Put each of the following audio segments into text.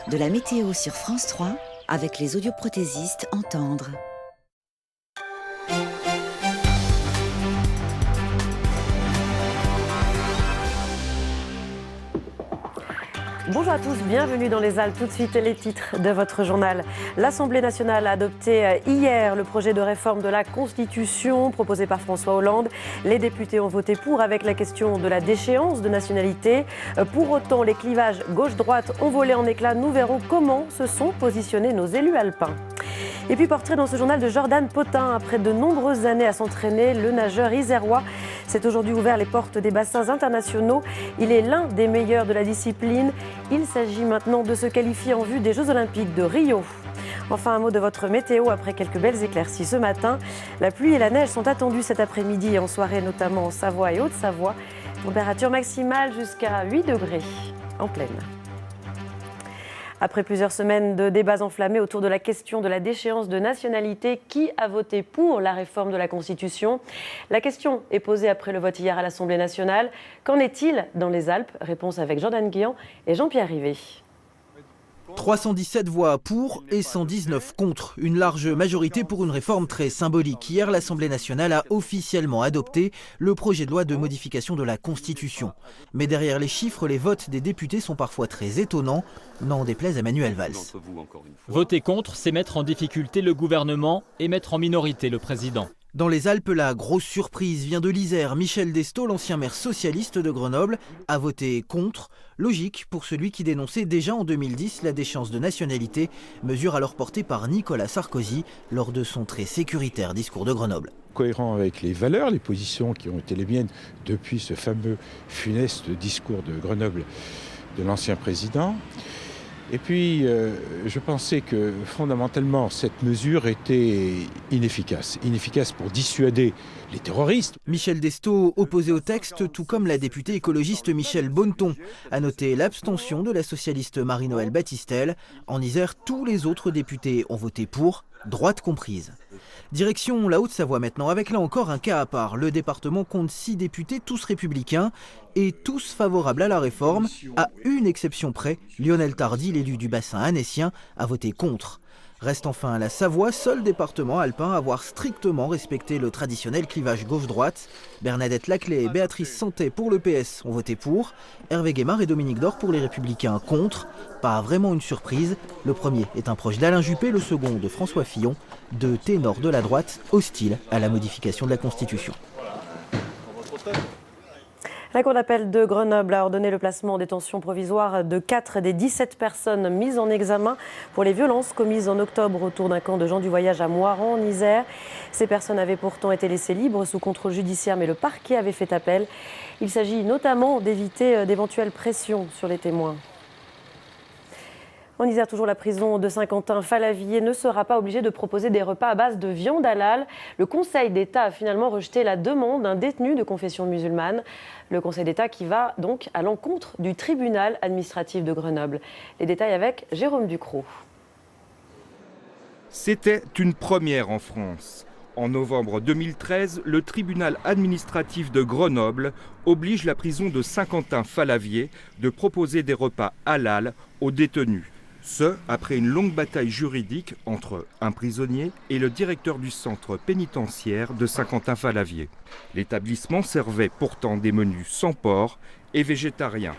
de la météo sur France 3 avec les audioprothésistes Entendre. Bonjour à tous, bienvenue dans les Alpes. Tout de suite, les titres de votre journal. L'Assemblée nationale a adopté hier le projet de réforme de la Constitution proposé par François Hollande. Les députés ont voté pour avec la question de la déchéance de nationalité. Pour autant, les clivages gauche-droite ont volé en éclats. Nous verrons comment se sont positionnés nos élus alpins. Et puis portrait dans ce journal de Jordan Potin. Après de nombreuses années à s'entraîner, le nageur isérois s'est aujourd'hui ouvert les portes des bassins internationaux. Il est l'un des meilleurs de la discipline. Il s'agit maintenant de se qualifier en vue des Jeux Olympiques de Rio. Enfin, un mot de votre météo après quelques belles éclaircies ce matin. La pluie et la neige sont attendues cet après-midi et en soirée, notamment en Savoie et Haute-Savoie. Température maximale jusqu'à 8 degrés en pleine. Après plusieurs semaines de débats enflammés autour de la question de la déchéance de nationalité, qui a voté pour la réforme de la Constitution? La question est posée après le vote hier à l'Assemblée nationale. Qu'en est-il dans les Alpes? Réponse avec Jordan Guillan et Jean-Pierre Rivet. 317 voix pour et 119 contre. Une large majorité pour une réforme très symbolique. Hier, l'Assemblée nationale a officiellement adopté le projet de loi de modification de la Constitution. Mais derrière les chiffres, les votes des députés sont parfois très étonnants, n'en déplaise à Manuel Valls. Voter contre, c'est mettre en difficulté le gouvernement et mettre en minorité le président. Dans les Alpes, la grosse surprise vient de l'Isère. Michel Destot, l'ancien maire socialiste de Grenoble, a voté contre. Logique pour celui qui dénonçait déjà en 2010 la déchéance de nationalité, mesure alors portée par Nicolas Sarkozy lors de son très sécuritaire discours de Grenoble. Cohérent avec les valeurs, les positions qui ont été les miennes depuis ce fameux funeste discours de Grenoble de l'ancien président. Et puis, je pensais que fondamentalement, cette mesure était inefficace. Inefficace pour dissuader les terroristes. Michel Destot, opposé au texte, tout comme la députée écologiste Michèle Bonneton, a noté l'abstention de la socialiste Marie-Noëlle Battistel. En Isère, tous les autres députés ont voté pour, droite comprise. Direction la Haute-Savoie maintenant, avec là encore un cas à part. Le département compte 6 députés, tous républicains, et tous favorables à la réforme. À une exception près, Lionel Tardy, l'élu du bassin annécien, a voté contre. Reste enfin la Savoie, seul département alpin à avoir strictement respecté le traditionnel clivage gauche-droite. Bernadette Laclais et Béatrice Santet pour le PS ont voté pour. Hervé Guémard et Dominique Dor pour les Républicains contre. Pas vraiment une surprise. Le premier est un proche d'Alain Juppé, le second de François Fillon, deux ténors de la droite hostiles à la modification de la Constitution. La Cour d'appel de Grenoble a ordonné le placement en détention provisoire de 4 des 17 personnes mises en examen pour les violences commises en octobre autour d'un camp de gens du voyage à Moirans, en Isère. Ces personnes avaient pourtant été laissées libres sous contrôle judiciaire, mais le parquet avait fait appel. Il s'agit notamment d'éviter d'éventuelles pressions sur les témoins. En Isère, toujours la prison de Saint-Quentin-Fallavier ne sera pas obligée de proposer des repas à base de viande halal. Le Conseil d'État a finalement rejeté la demande d'un détenu de confession musulmane. Le Conseil d'État qui va donc à l'encontre du tribunal administratif de Grenoble. Les détails avec Jérôme Ducrot. C'était une première en France. En novembre 2013, le tribunal administratif de Grenoble oblige la prison de Saint-Quentin-Fallavier de proposer des repas halal aux détenus. Ce, après une longue bataille juridique entre un prisonnier et le directeur du centre pénitentiaire de Saint-Quentin-Fallavier. L'établissement servait pourtant des menus sans porc et végétariens.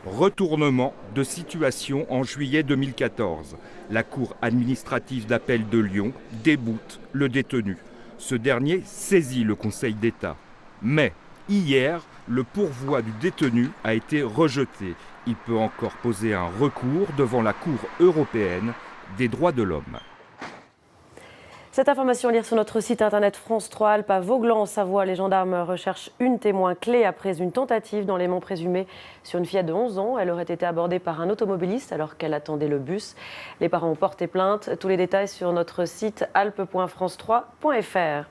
Retournement de situation en juillet 2014. La cour administrative d'appel de Lyon déboute le détenu. Ce dernier saisit le Conseil d'État. Mais hier, le pourvoi du détenu a été rejeté. Il peut encore poser un recours devant la Cour européenne des droits de l'homme. Cette information à lire sur notre site internet France 3 Alpes à Vauglan en Savoie. Les gendarmes recherchent une témoin clé après une tentative d'enlèvement présumé sur une fillette de 11 ans. Elle aurait été abordée par un automobiliste alors qu'elle attendait le bus. Les parents ont porté plainte. Tous les détails sur notre site alpes.france3.fr.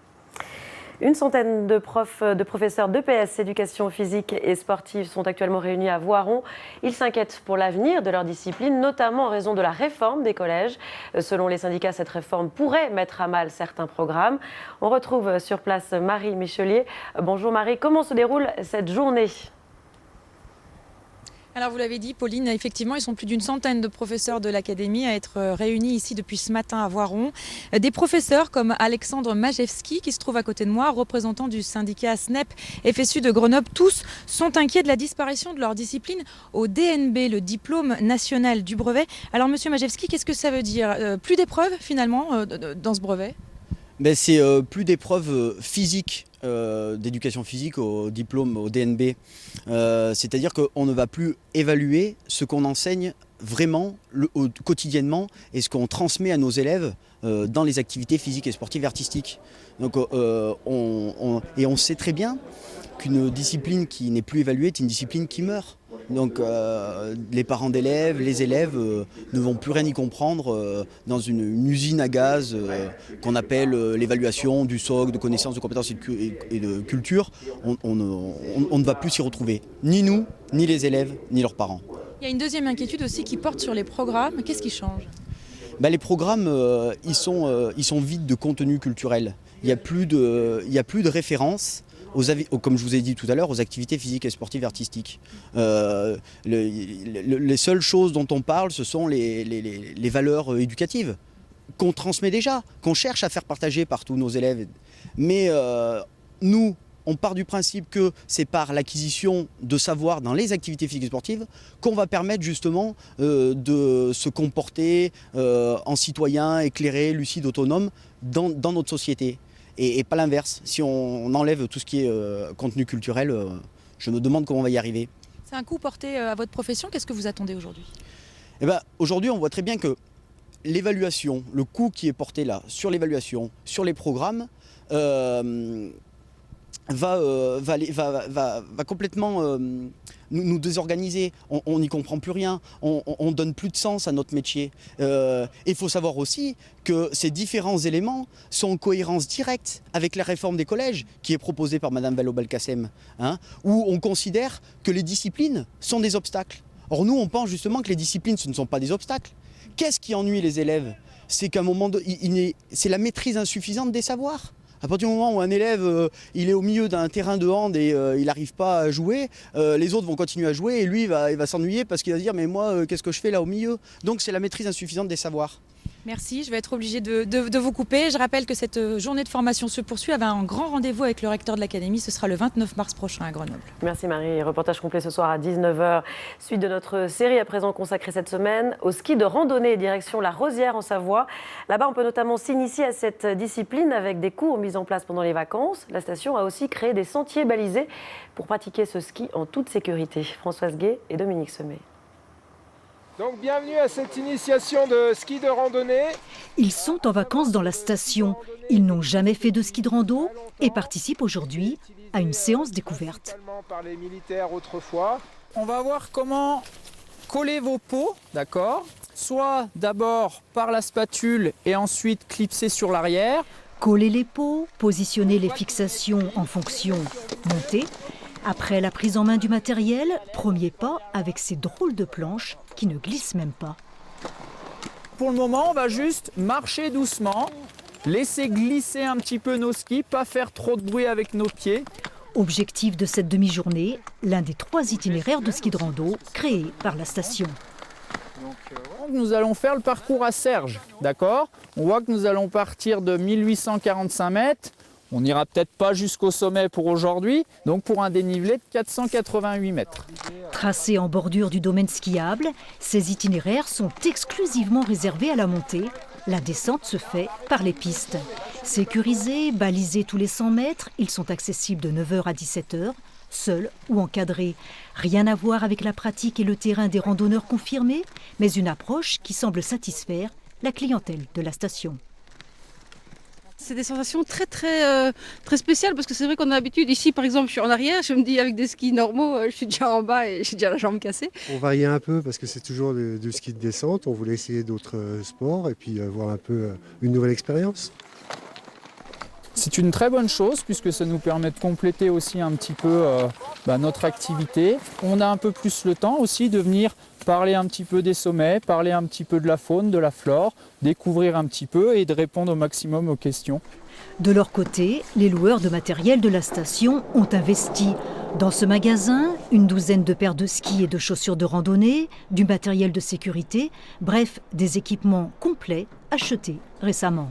Une centaine de professeurs d'EPS, éducation physique et sportive, sont actuellement réunis à Voiron. Ils s'inquiètent pour l'avenir de leur discipline, notamment en raison de la réforme des collèges. Selon les syndicats, cette réforme pourrait mettre à mal certains programmes. On retrouve sur place Marie Michelier. Bonjour Marie, comment se déroule cette journée ? Alors vous l'avez dit, Pauline, effectivement, ils sont plus d'une centaine de professeurs de l'Académie à être réunis ici depuis ce matin à Voiron. Des professeurs comme Alexandre Majewski, qui se trouve à côté de moi, représentant du syndicat SNEP FSU de Grenoble. Tous sont inquiets de la disparition de leur discipline au DNB, le diplôme national du brevet. Alors monsieur Majewski, qu'est-ce que ça veut dire? Plus d'épreuves finalement dans ce brevet? C'est plus d'épreuves physiques, d'éducation physique au diplôme, au DNB. C'est-à-dire qu'on ne va plus évaluer ce qu'on enseigne vraiment quotidiennement et ce qu'on transmet à nos élèves dans les activités physiques et sportives et artistiques. Donc, on sait très bien qu'une discipline qui n'est plus évaluée est une discipline qui meurt. Donc les parents d'élèves, les élèves ne vont plus rien y comprendre dans une usine à gaz qu'on appelle l'évaluation du socle, de connaissances, de compétences et de culture. On ne va plus s'y retrouver, ni nous, ni les élèves, ni leurs parents. Il y a une deuxième inquiétude aussi qui porte sur les programmes. Qu'est-ce qui change? Les programmes, ils sont vides de contenu culturel. Il n'y a plus de références. Comme je vous ai dit tout à l'heure, aux activités physiques et sportives et artistiques. Les seules choses dont on parle, ce sont les valeurs éducatives qu'on transmet déjà, qu'on cherche à faire partager par tous nos élèves. Mais nous, on part du principe que c'est par l'acquisition de savoir dans les activités physiques et sportives qu'on va permettre justement de se comporter en citoyen éclairé, lucide, autonome dans notre société. Et pas l'inverse. Si on enlève tout ce qui est contenu culturel, je me demande comment on va y arriver. C'est un coup porté à votre profession. Qu'est-ce que vous attendez aujourd'hui? Aujourd'hui, on voit très bien que l'évaluation, le coup qui est porté là, sur l'évaluation, sur les programmes, va complètement nous désorganiser. On n'y comprend plus rien, on donne plus de sens à notre métier. Il faut savoir aussi que ces différents éléments sont en cohérence directe avec la réforme des collèges qui est proposée par Mme Vallaud-Belkacem, où on considère que les disciplines sont des obstacles. Or nous, on pense justement que les disciplines, ce ne sont pas des obstacles. Qu'est-ce qui ennuie les élèves? C'est qu'à un moment, c'est la maîtrise insuffisante des savoirs. À partir du moment où un élève il est au milieu d'un terrain de hand et il n'arrive pas à jouer, les autres vont continuer à jouer et lui il va s'ennuyer parce qu'il va se dire mais moi qu'est-ce que je fais là au milieu? Donc c'est la maîtrise insuffisante des savoirs. Merci, je vais être obligée de vous couper. Je rappelle que cette journée de formation se poursuit avec un grand rendez-vous avec le recteur de l'Académie. Ce sera le 29 mars prochain à Grenoble. Merci Marie. Reportage complet ce soir à 19h. Suite de notre série à présent consacrée cette semaine au ski de randonnée direction la Rosière en Savoie. Là-bas, on peut notamment s'initier à cette discipline avec des cours mis en place pendant les vacances. La station a aussi créé des sentiers balisés pour pratiquer ce ski en toute sécurité. Françoise Gay et Dominique Semet. Donc bienvenue à cette initiation de ski de randonnée. Ils sont en vacances dans la station. Ils n'ont jamais fait de ski de rando et participent aujourd'hui à une séance découverte. Par les militaires autrefois. On va voir comment coller vos pots, d'accord? Soit d'abord par la spatule et ensuite clipser sur l'arrière. Coller les pots, positionner les fixations en fonction montée. Après la prise en main du matériel, premier pas avec ces drôles de planches qui ne glissent même pas. Pour le moment, on va juste marcher doucement, laisser glisser un petit peu nos skis, pas faire trop de bruit avec nos pieds. Objectif de cette demi-journée, l'un des 3 itinéraires de ski de rando créés par la station. Donc, nous allons faire le parcours à Serge, d'accord? On voit que nous allons partir de 1845 mètres. On n'ira peut-être pas jusqu'au sommet pour aujourd'hui, donc pour un dénivelé de 488 mètres. Tracés en bordure du domaine skiable, ces itinéraires sont exclusivement réservés à la montée. La descente se fait par les pistes. Sécurisés, balisés tous les 100 mètres, ils sont accessibles de 9h à 17h, seuls ou encadrés. Rien à voir avec la pratique et le terrain des randonneurs confirmés, mais une approche qui semble satisfaire la clientèle de la station. C'est des sensations très spéciales parce que c'est vrai qu'on a l'habitude, ici par exemple je suis en arrière, je me dis avec des skis normaux, je suis déjà en bas et j'ai déjà la jambe cassée. On variait un peu parce que c'est toujours du ski de descente, on voulait essayer d'autres sports et puis avoir un peu une nouvelle expérience. C'est une très bonne chose puisque ça nous permet de compléter aussi un petit peu notre activité. On a un peu plus le temps aussi de venir parler un petit peu des sommets, parler un petit peu de la faune, de la flore, découvrir un petit peu et de répondre au maximum aux questions. De leur côté, les loueurs de matériel de la station ont investi. Dans ce magasin, une douzaine de paires de skis et de chaussures de randonnée, du matériel de sécurité, bref, des équipements complets achetés récemment.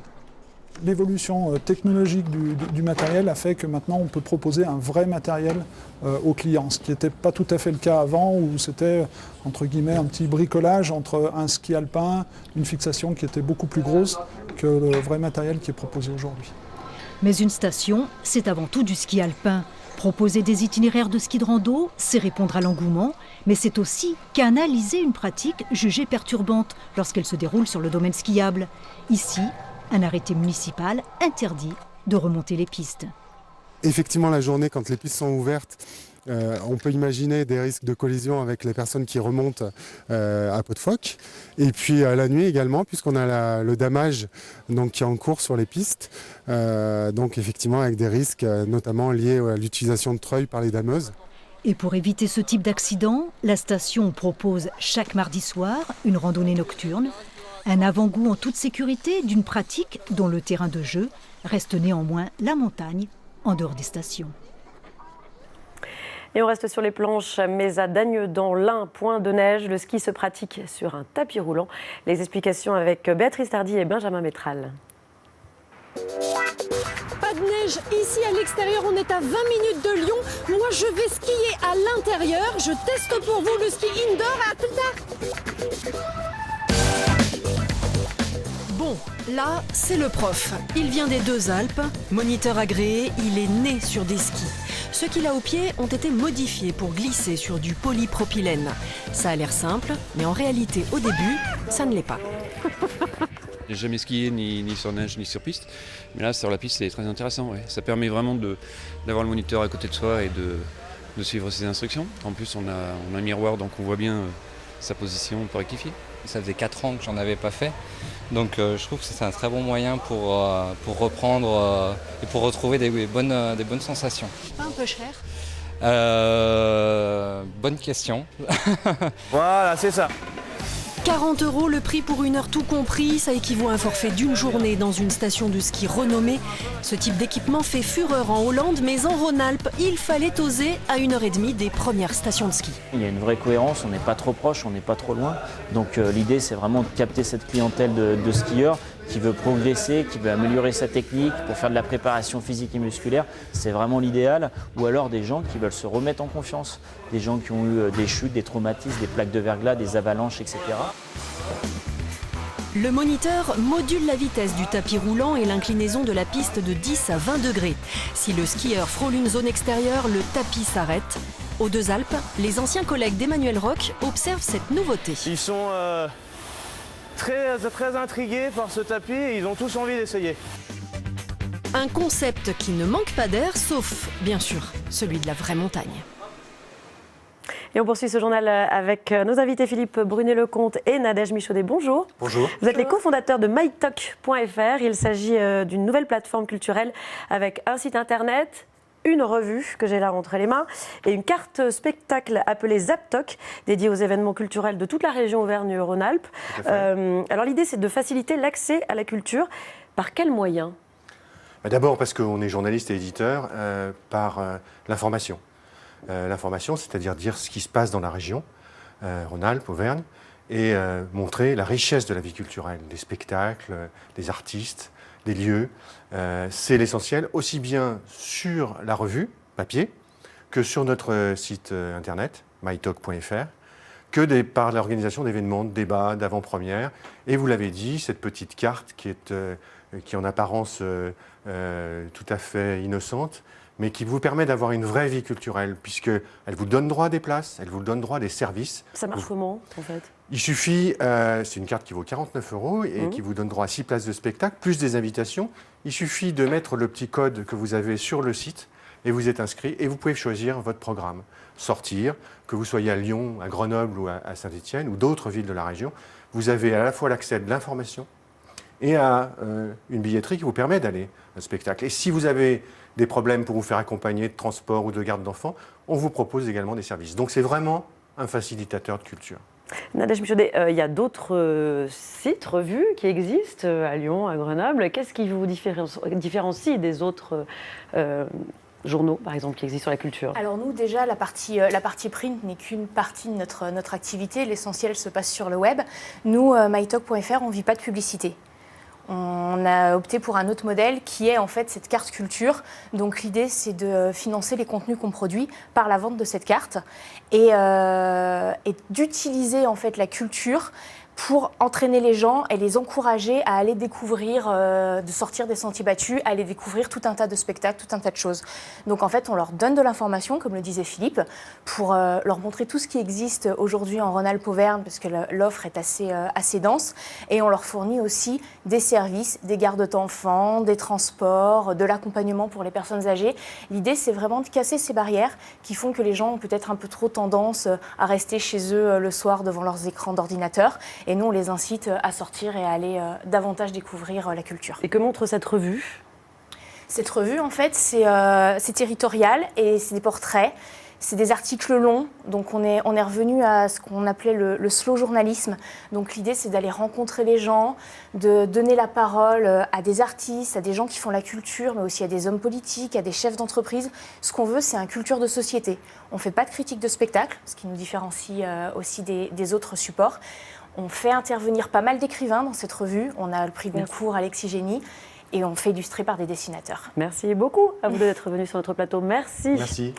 L'évolution technologique du matériel a fait que maintenant on peut proposer un vrai matériel aux clients, ce qui n'était pas tout à fait le cas avant où c'était entre guillemets un petit bricolage entre un ski alpin, une fixation qui était beaucoup plus grosse que le vrai matériel qui est proposé aujourd'hui. Mais une station, c'est avant tout du ski alpin. Proposer des itinéraires de ski de rando, c'est répondre à l'engouement, mais c'est aussi canaliser une pratique jugée perturbante lorsqu'elle se déroule sur le domaine skiable. Ici, un arrêté municipal interdit de remonter les pistes. Effectivement, la journée, quand les pistes sont ouvertes, on peut imaginer des risques de collision avec les personnes qui remontent à pot de phoque. Et puis la nuit également, puisqu'on a le damage donc, qui est en cours sur les pistes. Donc effectivement avec des risques notamment liés à l'utilisation de treuils par les dameuses. Et pour éviter ce type d'accident, la station propose chaque mardi soir une randonnée nocturne. Un avant-goût en toute sécurité d'une pratique dont le terrain de jeu reste néanmoins la montagne en dehors des stations. Et on reste sur les planches, mais à Dagneux, dans l'Ain, point de neige, le ski se pratique sur un tapis roulant. Les explications avec Béatrice Tardy et Benjamin Métral. Pas de neige ici à l'extérieur, on est à 20 minutes de Lyon. Moi je vais skier à l'intérieur. Je teste pour vous le ski indoor. À plus tard. Bon, là, c'est le prof. Il vient des Deux-Alpes, moniteur agréé, il est né sur des skis. Ceux qu'il a aux pieds ont été modifiés pour glisser sur du polypropylène. Ça a l'air simple, mais en réalité, au début, ça ne l'est pas. J'ai jamais skié ni sur neige ni sur piste, mais là sur la piste c'est très intéressant. Ouais. Ça permet vraiment d'avoir le moniteur à côté de soi et de suivre ses instructions. En plus on a un miroir donc on voit bien sa position pour rectifier. Ça faisait 4 ans que j'en avais pas fait, donc je trouve que c'est un très bon moyen pour reprendre et pour retrouver des bonnes sensations. Pas un peu cher ? Bonne question. Voilà, c'est ça. 40 € le prix pour une heure tout compris, ça équivaut à un forfait d'une journée dans une station de ski renommée. Ce type d'équipement fait fureur en Hollande, mais en Rhône-Alpes, il fallait oser à 1h30 des premières stations de ski. Il y a une vraie cohérence, on n'est pas trop proche, on n'est pas trop loin. Donc l'idée c'est vraiment de capter cette clientèle de skieurs qui veut progresser, qui veut améliorer sa technique pour faire de la préparation physique et musculaire. C'est vraiment l'idéal. Ou alors des gens qui veulent se remettre en confiance. Des gens qui ont eu des chutes, des traumatismes, des plaques de verglas, des avalanches, etc. Le moniteur module la vitesse du tapis roulant et l'inclinaison de la piste de 10 à 20 degrés. Si le skieur frôle une zone extérieure, le tapis s'arrête. Aux Deux-Alpes, les anciens collègues d'Emmanuel Roch observent cette nouveauté. Ils sont très intrigués par ce tapis et ils ont tous envie d'essayer. Un concept qui ne manque pas d'air, sauf, bien sûr, celui de la vraie montagne. Et on poursuit ce journal avec nos invités Philippe Brunet-Lecomte et Nadège Michaudet. Bonjour. Bonjour. Vous êtes les cofondateurs de mytalk.fr. Il s'agit d'une nouvelle plateforme culturelle avec un site internet, une revue que j'ai là entre les mains et une carte spectacle appelée Zaptoc, dédiée aux événements culturels de toute la région Auvergne-Rhône-Alpes. Alors l'idée, c'est de faciliter l'accès à la culture. Par quels moyens ? D'abord parce qu'on est journaliste et éditeur, par l'information. L'information, c'est-à-dire dire ce qui se passe dans la région, Rhône-Alpes, Auvergne, et montrer la richesse de la vie culturelle, des spectacles, des artistes, des lieux. C'est l'essentiel, aussi bien sur la revue papier que sur notre site internet, mytalk.fr, que par l'organisation d'événements, de débats, d'avant-premières. Et vous l'avez dit, cette petite carte qui est en apparence tout à fait innocente, mais qui vous permet d'avoir une vraie vie culturelle, puisqu'elle vous donne droit à des places, elle vous donne droit à des services. Ça marche comment, en fait ? Il suffit, c'est une carte qui vaut 49 € et qui vous donne droit à 6 places de spectacle, plus des invitations. Il suffit de mettre le petit code que vous avez sur le site et vous êtes inscrit et vous pouvez choisir votre programme. Sortir, que vous soyez à Lyon, à Grenoble ou à Saint-Étienne ou d'autres villes de la région, vous avez à la fois l'accès de l'information et à une billetterie qui vous permet d'aller à un spectacle. Et si vous avez des problèmes pour vous faire accompagner de transport ou de garde d'enfants, on vous propose également des services. Donc c'est vraiment un facilitateur de culture. Nadège Michaudet, il y a d'autres sites, revues qui existent à Lyon, à Grenoble. Qu'est-ce qui vous différencie des autres journaux, par exemple, qui existent sur la culture? Alors nous, déjà, la partie print n'est qu'une partie de notre activité. L'essentiel se passe sur le web. Nous, mytalk.fr, on ne vit pas de publicité. On a opté pour un autre modèle qui est en fait cette carte culture. Donc l'idée, c'est de financer les contenus qu'on produit par la vente de cette carte et d'utiliser en fait la culture pour entraîner les gens et les encourager à aller découvrir, de sortir des sentiers battus, à aller découvrir tout un tas de spectacles, tout un tas de choses. Donc en fait, on leur donne de l'information, comme le disait Philippe, pour leur montrer tout ce qui existe aujourd'hui en Rhône-Alpes-Auvergne, parce que l'offre est assez dense, et on leur fournit aussi des services, des gardes d'enfants, des transports, de l'accompagnement pour les personnes âgées. L'idée, c'est vraiment de casser ces barrières qui font que les gens ont peut-être un peu trop tendance à rester chez eux le soir devant leurs écrans d'ordinateur. Et nous, on les incite à sortir et à aller davantage découvrir la culture. Et que montre cette revue ? Cette revue, en fait, c'est territorial et c'est des portraits. C'est des articles longs, donc on est revenu à ce qu'on appelait le slow journalisme. Donc l'idée, c'est d'aller rencontrer les gens, de donner la parole à des artistes, à des gens qui font la culture, mais aussi à des hommes politiques, à des chefs d'entreprise. Ce qu'on veut, c'est une culture de société. On ne fait pas de critique de spectacle, ce qui nous différencie aussi des autres supports. On fait intervenir pas mal d'écrivains dans cette revue. On a le prix Goncourt, Alexis Génie, et on fait illustrer par des dessinateurs. Merci beaucoup à vous d'être venus sur notre plateau. Merci. Merci.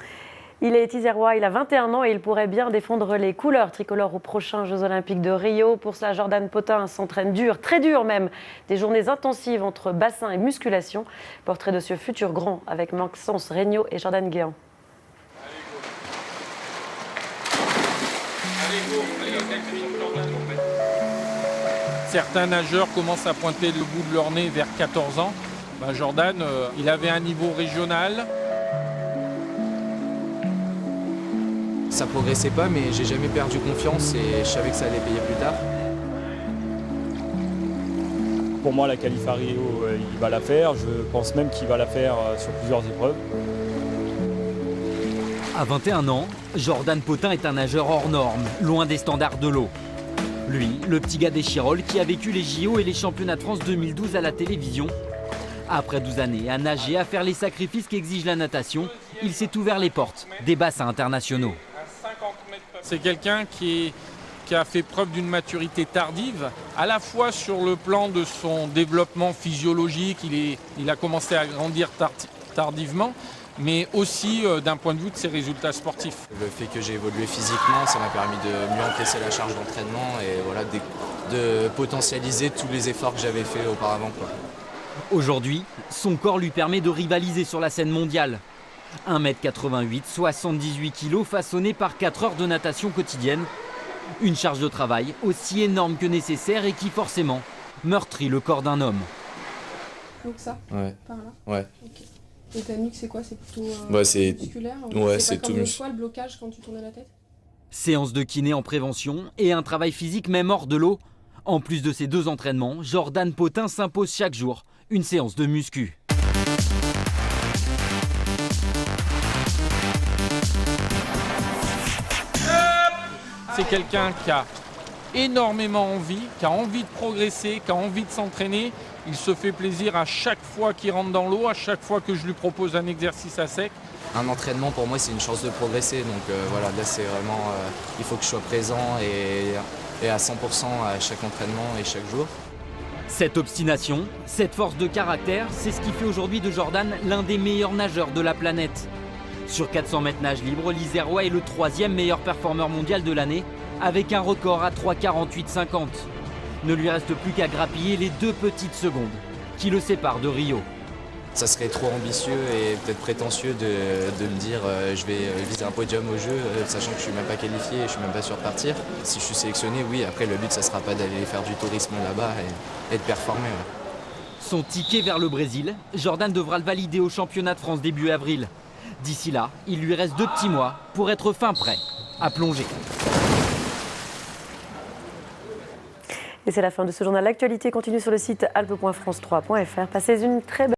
Il est isérois, il a 21 ans et il pourrait bien défendre les couleurs tricolores aux prochains Jeux Olympiques de Rio. Pour cela, Jordan Potin s'entraîne dur, très dur même. Des journées intensives entre bassin et musculation. Portrait de ce futur grand avec Maxence Regnault et Jordan Guéant. Certains nageurs commencent à pointer le bout de leur nez vers 14 ans. Jordan, il avait un niveau régional. Ça progressait pas, mais j'ai jamais perdu confiance et je savais que ça allait payer plus tard. Pour moi, la qualif à Rio, il va la faire. Je pense même qu'il va la faire sur plusieurs épreuves. À 21 ans, Jordan Potin est un nageur hors norme, loin des standards de l'eau. Lui, le petit gars des Chirolles qui a vécu les JO et les championnats de France 2012 à la télévision. Après 12 années à nager, à faire les sacrifices qu'exige la natation, il s'est ouvert les portes des bassins internationaux. C'est quelqu'un qui a fait preuve d'une maturité tardive, à la fois sur le plan de son développement physiologique, il a commencé à grandir tardivement, mais aussi d'un point de vue de ses résultats sportifs. Le fait que j'ai évolué physiquement, ça m'a permis de mieux encaisser la charge d'entraînement et voilà, de potentialiser tous les efforts que j'avais faits auparavant. Aujourd'hui, son corps lui permet de rivaliser sur la scène mondiale. 1m88, 78 kg, façonné par 4 heures de natation quotidienne. Une charge de travail aussi énorme que nécessaire et qui forcément meurtrit le corps d'un homme. Donc ça, ouais. Par là. Ouais. Okay. Et ta nuque, c'est quoi? C'est plutôt musculaire? Ouais, c'est tout musculaire. C'est pas le blocage quand tu tournais la tête? Séance de kiné en prévention et un travail physique même hors de l'eau. En plus de ces 2 entraînements, Jordan Potin s'impose chaque jour une séance de muscu. C'est quelqu'un qui a énormément envie, qui a envie de progresser, qui a envie de s'entraîner. Il se fait plaisir à chaque fois qu'il rentre dans l'eau, à chaque fois que je lui propose un exercice à sec. Un entraînement pour moi c'est une chance de progresser, donc voilà, là c'est vraiment, il faut que je sois présent et à 100% à chaque entraînement et chaque jour. Cette obstination, cette force de caractère, c'est ce qui fait aujourd'hui de Jordan l'un des meilleurs nageurs de la planète. Sur 400 mètres nage libre, l'Isérois est le 3e meilleur performeur mondial de l'année, avec un record à 3,48,50. Ne lui reste plus qu'à grappiller les 2 petites secondes qui le séparent de Rio. Ça serait trop ambitieux et peut-être prétentieux de me dire je vais viser un podium au jeu, sachant que je ne suis même pas qualifié et je ne suis même pas sûr de partir. Si je suis sélectionné, oui, après le but ça ne sera pas d'aller faire du tourisme là-bas et de performer. Ouais. Son ticket vers le Brésil, Jordan devra le valider au championnat de France début avril. D'ici là, il lui reste 2 petits mois pour être fin prêt à plonger. Et c'est la fin de ce journal. L'actualité continue sur le site alpe.france3.fr. Passez une très belle